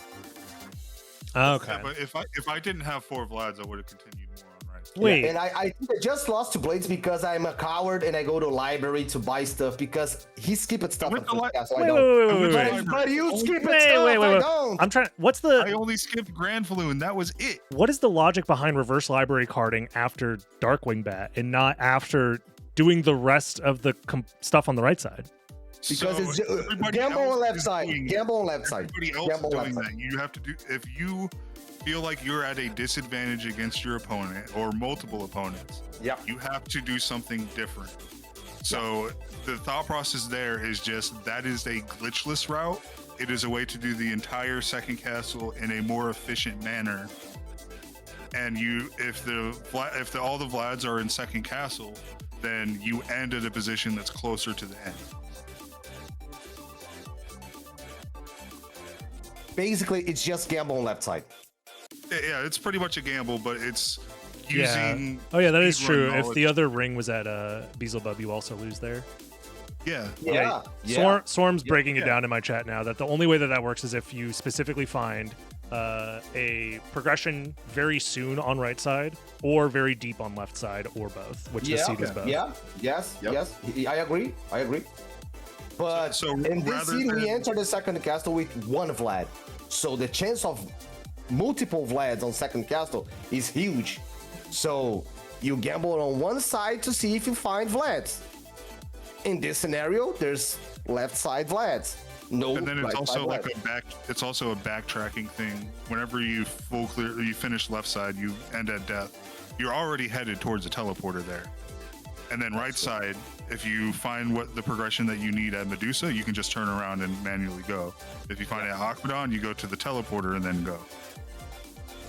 Speaker 1: okay.
Speaker 7: Yeah, but if I didn't have 4 Vlads, I would have continued more on right.
Speaker 1: Wait,
Speaker 6: Yeah, and I think I just lost to Blades because I'm a coward and I go to library to buy stuff because he skipped stuff
Speaker 7: went
Speaker 6: at
Speaker 7: to
Speaker 6: first castle. I
Speaker 1: wait,
Speaker 6: don't.
Speaker 1: wait,
Speaker 7: I went to
Speaker 6: But you skip it
Speaker 1: wait,
Speaker 6: stuff,
Speaker 1: wait,
Speaker 6: I
Speaker 1: wait.
Speaker 6: don't.
Speaker 1: I'm trying. What's
Speaker 7: I
Speaker 1: the
Speaker 7: only skipped Grand Falloon. That was it.
Speaker 1: what is the logic behind reverse library carding after Darkwing Bat and not after doing the rest of the stuff on the right side?
Speaker 6: Because
Speaker 7: So
Speaker 6: it's
Speaker 7: everybody
Speaker 6: gamble
Speaker 7: else
Speaker 6: on left
Speaker 7: is
Speaker 6: side.
Speaker 7: doing it.
Speaker 6: Gamble on left side.
Speaker 7: Everybody else
Speaker 6: Gamble
Speaker 7: is
Speaker 6: left
Speaker 7: doing
Speaker 6: side.
Speaker 7: that. You have to do if you feel like you're at a disadvantage against your opponent or multiple opponents.
Speaker 6: Yeah.
Speaker 7: You have to do something different. So the thought process there is just that is a glitchless route. It is a way to do the entire second castle in a more efficient manner. And if all the Vlads are in second castle, then you end at a position that's closer to the end.
Speaker 6: Basically, it's just gamble on left side.
Speaker 7: Yeah, it's pretty much a gamble, but using.
Speaker 1: Oh yeah, that is
Speaker 7: speedrun
Speaker 1: true. If
Speaker 7: knowledge.
Speaker 1: the other ring was at Beelzebub, you also lose there.
Speaker 7: Yeah.
Speaker 1: Swarm's breaking it
Speaker 7: Yeah.
Speaker 1: down in my chat now that the only way that that works is if you specifically find a progression very soon on right side or very deep on left side or both, which the seed was both.
Speaker 6: Yes. I agree. But
Speaker 7: So
Speaker 6: in this
Speaker 7: rather
Speaker 6: seed, we
Speaker 7: than-
Speaker 6: enter the second castle with one Vlad. So the chance of multiple Vlads on second castle is huge. So you gamble on one side to see if you find Vlads. In this scenario, there's left side Vlads. No,
Speaker 7: And then it's
Speaker 6: right
Speaker 7: also
Speaker 6: side
Speaker 7: like
Speaker 6: Vlads.
Speaker 7: it's also a backtracking thing. Whenever you you finish left side, you end at death. You're already headed towards a teleporter there. And then right side, if you find what the progression that you need at Medusa, you can just turn around and manually go. If you find it at Aquadon, you go to the teleporter and then go.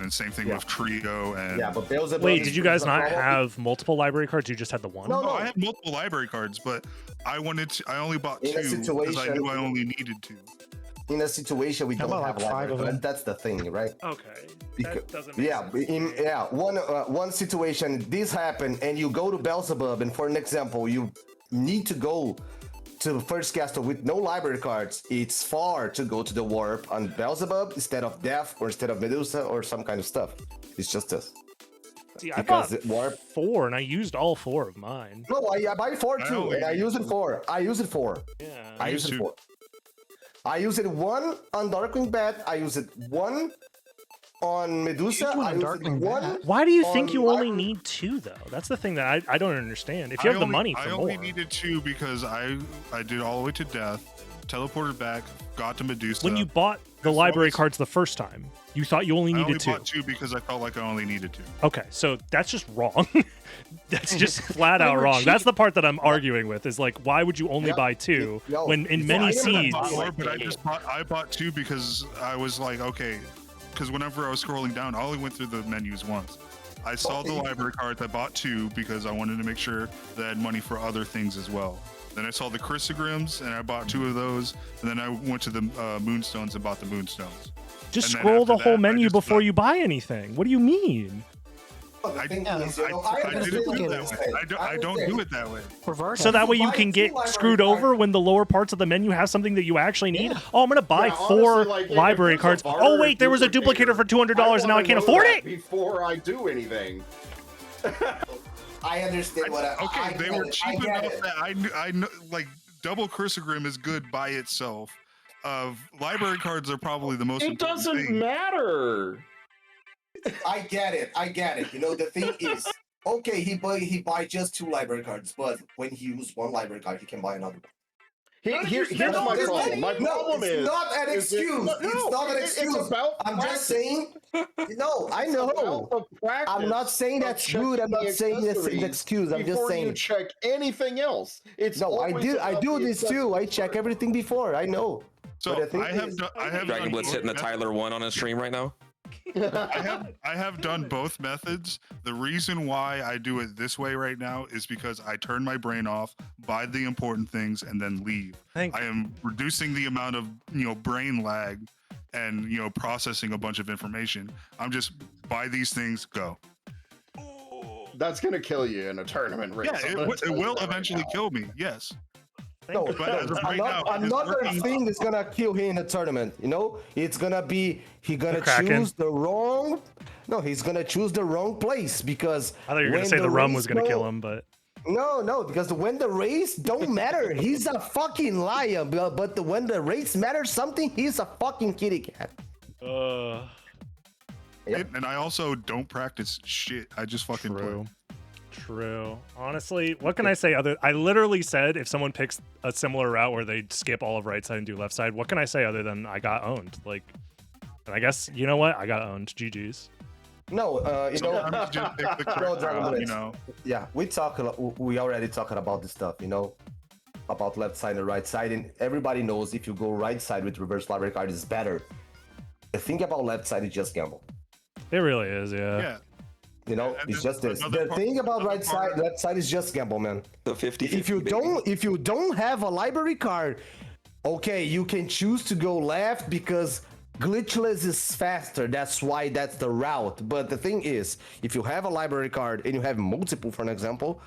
Speaker 7: And same thing with Trio and.
Speaker 6: Yeah, but Beelzebub
Speaker 1: Wait,
Speaker 6: is-
Speaker 1: did you guys
Speaker 6: is a
Speaker 1: not
Speaker 6: problem.
Speaker 1: have multiple library cards? You just had the one?
Speaker 6: No,
Speaker 7: Oh, I have multiple library cards, but I only bought
Speaker 6: In a
Speaker 7: 2 because I
Speaker 6: situation-
Speaker 7: knew I only needed 2.
Speaker 6: In a situation we don't
Speaker 9: about
Speaker 6: have
Speaker 9: like 5
Speaker 6: library
Speaker 9: of
Speaker 6: cards.
Speaker 9: them?
Speaker 6: That's the thing, right?
Speaker 1: Okay.
Speaker 6: Because,
Speaker 1: That doesn't make sense.
Speaker 6: one situation this happened and you go to Beelzebub and for an example you need to go to the first castle with no library cards. It's far to go to the warp on Beelzebub instead of Death or instead of Medusa or some kind of stuff. It's just this.
Speaker 1: See, I
Speaker 6: because
Speaker 1: bought
Speaker 6: it warp.
Speaker 1: 4 and I used all 4 of mine.
Speaker 6: No, I buy 4
Speaker 7: I
Speaker 6: too,
Speaker 7: only
Speaker 6: and I
Speaker 7: need
Speaker 6: use it 4. I use it 4.
Speaker 1: Yeah.
Speaker 6: I use
Speaker 7: use
Speaker 6: it
Speaker 7: two.
Speaker 6: 4. I use it 1 on Darkwing Bat. I use it 1 on Medusa.
Speaker 9: Use one
Speaker 6: I
Speaker 9: on
Speaker 6: use
Speaker 9: Darkwing
Speaker 6: it 1.
Speaker 9: Bat.
Speaker 1: Why do you think
Speaker 6: on
Speaker 1: you only
Speaker 6: library-
Speaker 1: need 2 though? That's the thing that I don't understand. If you have the money for
Speaker 7: I
Speaker 1: more.
Speaker 7: only needed 2 because I did all the way to death, teleported back, got to Medusa.
Speaker 1: When you bought the
Speaker 7: As long
Speaker 1: library
Speaker 7: as-
Speaker 1: cards the first time, you thought you only
Speaker 7: I only
Speaker 1: needed 2.
Speaker 7: bought 2 because I felt like I only needed 2.
Speaker 1: Okay, so that's just wrong. That's just flat out
Speaker 9: were
Speaker 1: wrong.
Speaker 9: cheap.
Speaker 1: That's the part that I'm arguing with. Is like, why would you only
Speaker 6: Yeah.
Speaker 1: buy 2
Speaker 6: No.
Speaker 1: when in
Speaker 6: No,
Speaker 1: many
Speaker 6: I never
Speaker 1: seeds?
Speaker 6: bought
Speaker 7: More, but I bought 2 because I was like, okay, because whenever I was scrolling down, I only went through the menus once. I saw the library cards. I bought 2 because I wanted to make sure that I had money for other things as well. Then I saw the Chrysogrims and I bought 2 of those. And then I went to the Moonstones and bought the Moonstones.
Speaker 1: Just
Speaker 7: and then
Speaker 1: scroll the
Speaker 7: after
Speaker 1: whole
Speaker 7: that, I
Speaker 1: menu
Speaker 7: just
Speaker 1: before
Speaker 7: got-
Speaker 1: you buy anything. What do you mean?
Speaker 6: But the
Speaker 7: I-
Speaker 6: thing
Speaker 9: yeah,
Speaker 6: is, you know, I
Speaker 7: I didn't
Speaker 6: understand
Speaker 7: do
Speaker 6: what
Speaker 7: it
Speaker 6: you're
Speaker 7: that way.
Speaker 6: saying.
Speaker 7: I don't
Speaker 6: understand.
Speaker 7: do it that way.
Speaker 9: Reverse.
Speaker 1: So that way you
Speaker 6: buy
Speaker 1: can
Speaker 6: 2
Speaker 1: get
Speaker 6: library
Speaker 1: screwed
Speaker 6: cards-
Speaker 1: over when the lower parts of the menu have something that you actually need.
Speaker 9: Yeah.
Speaker 1: Oh, I'm gonna buy
Speaker 10: Yeah,
Speaker 1: 4
Speaker 10: honestly, like, if
Speaker 1: library
Speaker 10: there's a
Speaker 1: cards.
Speaker 10: barter
Speaker 1: Oh wait, there was a
Speaker 10: duplicator,
Speaker 1: duplicator for $200 and now I
Speaker 10: wanna
Speaker 1: can't
Speaker 10: know
Speaker 1: afford
Speaker 10: that
Speaker 1: it.
Speaker 10: before I do anything.
Speaker 6: I understand what I
Speaker 7: Okay, they
Speaker 6: get
Speaker 7: were
Speaker 6: it,
Speaker 7: cheap
Speaker 6: I get
Speaker 7: enough
Speaker 6: it.
Speaker 7: that I know, like double Chrysogrim is good by itself. Library cards are probably the most
Speaker 10: It
Speaker 7: important
Speaker 10: doesn't
Speaker 7: thing.
Speaker 10: matter.
Speaker 6: I get it. You know, the thing is, okay, he buy just 2 library cards, but when he use 1 library card, he can buy another one.
Speaker 10: Here's my problem. My problem
Speaker 6: it's
Speaker 10: is
Speaker 6: not an
Speaker 10: is it-
Speaker 6: excuse.
Speaker 10: no,
Speaker 6: It's not an
Speaker 10: it's
Speaker 6: excuse.
Speaker 10: about
Speaker 6: I'm just
Speaker 10: practice.
Speaker 6: saying. No, I
Speaker 10: It's
Speaker 6: know.
Speaker 10: about the practice
Speaker 6: I'm not saying
Speaker 10: of
Speaker 6: that's
Speaker 10: checking
Speaker 6: good. I'm
Speaker 10: the
Speaker 6: not saying that's an
Speaker 10: accessories
Speaker 6: excuse. I'm just
Speaker 10: before you
Speaker 6: saying.
Speaker 10: check anything else. It's
Speaker 6: No, I
Speaker 10: always
Speaker 6: do. I
Speaker 10: about
Speaker 6: do
Speaker 10: the
Speaker 6: this too. I
Speaker 10: accessories
Speaker 6: check
Speaker 10: first.
Speaker 6: everything before. I know.
Speaker 7: So
Speaker 6: But the thing
Speaker 7: I have
Speaker 6: is-
Speaker 7: done, I have
Speaker 8: Dragon
Speaker 7: done
Speaker 8: Blitz
Speaker 7: both
Speaker 8: hitting the
Speaker 7: methods.
Speaker 8: Tyler 1 on his stream right now.
Speaker 7: I have done both methods. The reason why I do it this way right now is because I turn my brain off, buy the important things, and then leave.
Speaker 1: Thank
Speaker 7: I am reducing the amount of brain lag and processing a bunch of information. I'm just buy these things, go.
Speaker 10: That's gonna kill you in a tournament race.
Speaker 7: Yeah,
Speaker 10: I'm
Speaker 7: it,
Speaker 10: gonna
Speaker 7: w-
Speaker 10: tell
Speaker 7: it
Speaker 10: you
Speaker 7: will
Speaker 10: that right
Speaker 7: evenally
Speaker 10: now.
Speaker 7: kill me. Yes.
Speaker 6: No,
Speaker 7: But as of right now, it is
Speaker 6: another
Speaker 7: working.
Speaker 6: thing is gonna kill him in a tournament. You know, it's gonna be he gonna
Speaker 1: Kraken.
Speaker 6: choose the wrong. No, he's gonna choose the wrong place because.
Speaker 1: I thought you were
Speaker 6: when
Speaker 1: gonna say the rum was
Speaker 6: race
Speaker 1: gonna kill
Speaker 6: go-
Speaker 1: him, but
Speaker 6: No, because when the race don't matter, he's a fucking liar. But when the race matters something, he's a fucking kitty cat.
Speaker 7: And I also don't practice shit. I just fucking
Speaker 1: true.
Speaker 7: play.
Speaker 1: True. Honestly, what can I say other I literally said if someone picks a similar route where they skip all of right side and do left side, what can I say other than I got owned? Like, and I guess you know what? I got owned. GG's.
Speaker 6: No, you know.
Speaker 7: Sometimes just pick the
Speaker 6: No,
Speaker 7: correct
Speaker 6: Dragon
Speaker 7: route,
Speaker 6: Blitz. Yeah, we already talking about this stuff, about left side and right side, and everybody knows if you go right side with reverse library card is better. The thing about left side is just gamble.
Speaker 1: It really is, yeah.
Speaker 7: Yeah.
Speaker 6: And
Speaker 7: then
Speaker 6: it's just this.
Speaker 7: another
Speaker 6: The
Speaker 7: part-
Speaker 6: thing about
Speaker 7: another
Speaker 6: right side,
Speaker 7: part-
Speaker 6: left side is just gamble, man.
Speaker 8: The 50.
Speaker 6: If you don't have a library card, okay, you can choose to go left because Glitchless is faster. That's why that's the route. But the thing is, if you have a library card and you have multiple, for an example,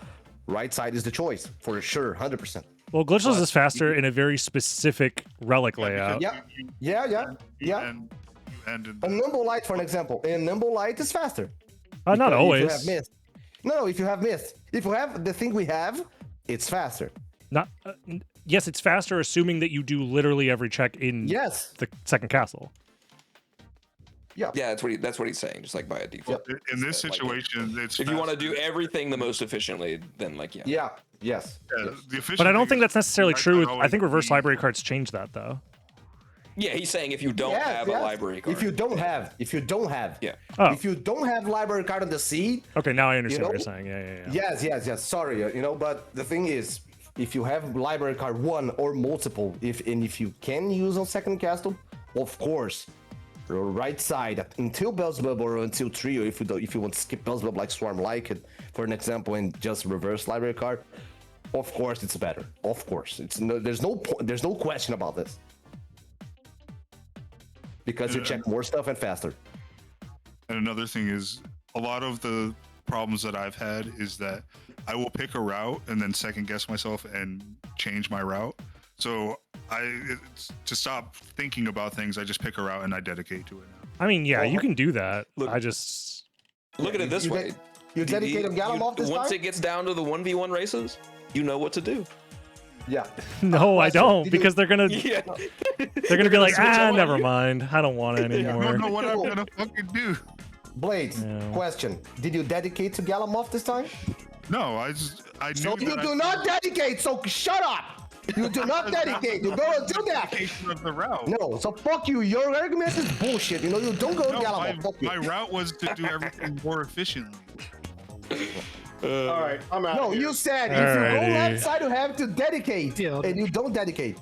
Speaker 6: right side is the choice for sure, 100%.
Speaker 1: Well, glitchless is faster in a very specific relic layout.
Speaker 6: Yeah.
Speaker 7: And
Speaker 6: A nimble light, for an example, and nimble light is faster.
Speaker 1: Not
Speaker 6: Because
Speaker 1: always.
Speaker 6: If you have mist. No, if you have mist. If you have the thing we have, it's faster.
Speaker 1: Not. Yes, it's faster, assuming that you do literally every check in
Speaker 6: Yes.
Speaker 1: the second castle.
Speaker 6: Yeah.
Speaker 8: Yeah, that's what he's saying. Just like by a default.
Speaker 7: in this
Speaker 8: Like,
Speaker 7: situation, it's
Speaker 8: if you want to
Speaker 7: faster.
Speaker 8: do everything the most efficiently, then like yeah.
Speaker 6: Yes.
Speaker 7: Yeah, the efficient
Speaker 1: But I don't
Speaker 7: thing
Speaker 1: think
Speaker 7: is
Speaker 1: that's necessarily
Speaker 7: right
Speaker 1: true.
Speaker 7: side
Speaker 1: I
Speaker 7: always
Speaker 1: think reverse
Speaker 7: leads.
Speaker 1: library cards change that though.
Speaker 8: Yeah, he's saying if you don't have a library card.
Speaker 6: If you don't have.
Speaker 8: Yeah.
Speaker 1: Oh.
Speaker 6: If you don't have library card on the seed.
Speaker 1: Okay, now I understand what
Speaker 6: know?
Speaker 1: you're saying. Yeah.
Speaker 6: Yes. Sorry, but the thing is, if you have library card one or multiple, if you can use on second castle, of course, right side until Beelzebub or until Trio, if you want to skip Beelzebub like Swarm like it, for an example, and just reverse library card, of course it's better. Of course, there's no question about this. Because you check more stuff and faster.
Speaker 7: And another thing is, a lot of the problems that I've had is that I will pick a route and then second guess myself and change my route. So to stop thinking about things, I just pick a route and I dedicate to it now.
Speaker 1: I mean, yeah, you can do that.
Speaker 8: Look-
Speaker 1: I just
Speaker 8: Look at it this way.
Speaker 6: You dedicate him Galamov this
Speaker 8: Once
Speaker 6: time?
Speaker 8: it gets down to the 1v1 races, you know what to do.
Speaker 6: Yeah.
Speaker 1: no, I
Speaker 6: question,
Speaker 1: don't,
Speaker 6: did you-
Speaker 1: because they're gonna
Speaker 8: Yeah.
Speaker 1: they're gonna be like,
Speaker 8: switch up on
Speaker 1: never
Speaker 8: you.
Speaker 1: mind, I don't want it
Speaker 7: I don't
Speaker 1: anymore.
Speaker 7: know what I'm gonna fucking do.
Speaker 6: Blades,
Speaker 1: Yeah.
Speaker 6: question. Did you dedicate to Galamov this time?
Speaker 7: No, I knew
Speaker 6: So you
Speaker 7: that
Speaker 6: do not dedicate, so shut up! You do not dedicate, you go do that!
Speaker 7: dedication of the route.
Speaker 6: No, so fuck you, your argument is bullshit, you don't go to
Speaker 7: No,
Speaker 6: Galamov, fuck you.
Speaker 7: my route was to do everything more efficiently.
Speaker 10: All right, I'm out.
Speaker 6: No, you said if you
Speaker 1: Alrighty.
Speaker 6: go left side, you have to dedicate,
Speaker 2: Dude.
Speaker 6: and you don't dedicate.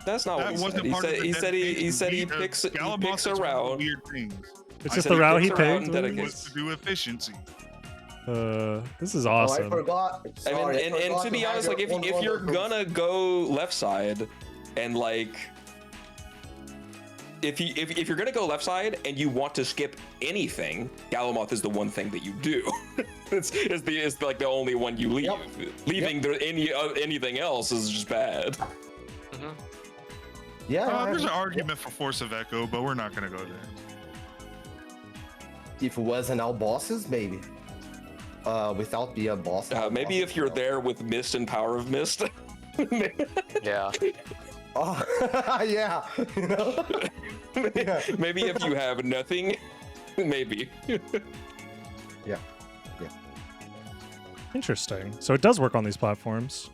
Speaker 8: That's not
Speaker 7: That
Speaker 8: what
Speaker 7: wasn't
Speaker 8: he
Speaker 7: part
Speaker 8: said.
Speaker 7: of the
Speaker 8: He said he
Speaker 7: dedication.
Speaker 8: picks a
Speaker 7: Galamoth is one of the
Speaker 8: route.
Speaker 7: Weird things.
Speaker 1: It's
Speaker 7: I
Speaker 1: just
Speaker 7: said
Speaker 1: the route he
Speaker 8: picks a route
Speaker 1: picked.
Speaker 8: and dedicates.
Speaker 7: was to do efficiency.
Speaker 1: This is
Speaker 6: Oh, I
Speaker 1: awesome.
Speaker 6: forgot.
Speaker 8: I mean,
Speaker 6: Sorry,
Speaker 8: and
Speaker 6: forgot
Speaker 8: to be
Speaker 6: have
Speaker 8: honest, like
Speaker 6: your
Speaker 8: if you're
Speaker 6: one-one
Speaker 8: gonna go left side, and like if you're gonna go left side and you want to skip anything, Galamoth is the one thing that you do. it's like the only one you leave.
Speaker 6: Yep.
Speaker 8: Leaving anything else is just bad.
Speaker 6: Yeah,
Speaker 7: There's an argument for Force of Echo, but we're not gonna go there.
Speaker 6: if it wasn't all bosses, maybe. Without the boss.
Speaker 8: Maybe if you're there with Mist and Power of Mist.
Speaker 5: Yeah.
Speaker 6: Oh, yeah.
Speaker 8: Maybe if you have nothing, maybe.
Speaker 6: Yeah.
Speaker 1: Interesting. So it does work on these platforms.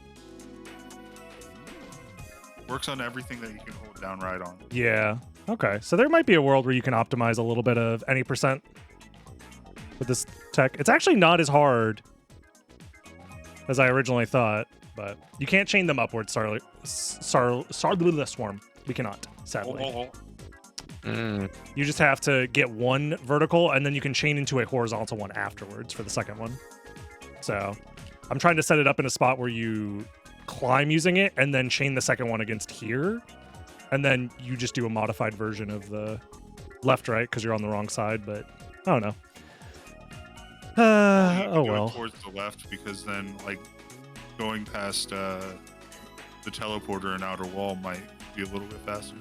Speaker 7: Works on everything that you can hold down right on.
Speaker 1: Yeah. Okay. So there might be a world where you can optimize a little bit of any percent with this tech. It's actually not as hard as I originally thought, but you can't chain them upwards. Swarm. We cannot, sadly. You just have to get one vertical, and then you can chain into a horizontal one afterwards for the second one. So I'm trying to set it up in a spot where you climb using it, and then chain the second one against here, and then you just do a modified version of the left-right because you're on the wrong side, but I don't know. Oh
Speaker 7: Go
Speaker 1: well.
Speaker 7: towards the left, because then like going past the teleporter and outer wall might be a little bit faster.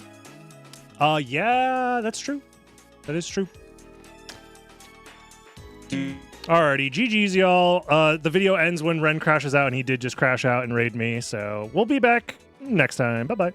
Speaker 1: Yeah, that's true. That is true. Alrighty, GG's, y'all. The video ends when Ren crashes out, and he did just crash out and raid me, so we'll be back next time. Bye-bye.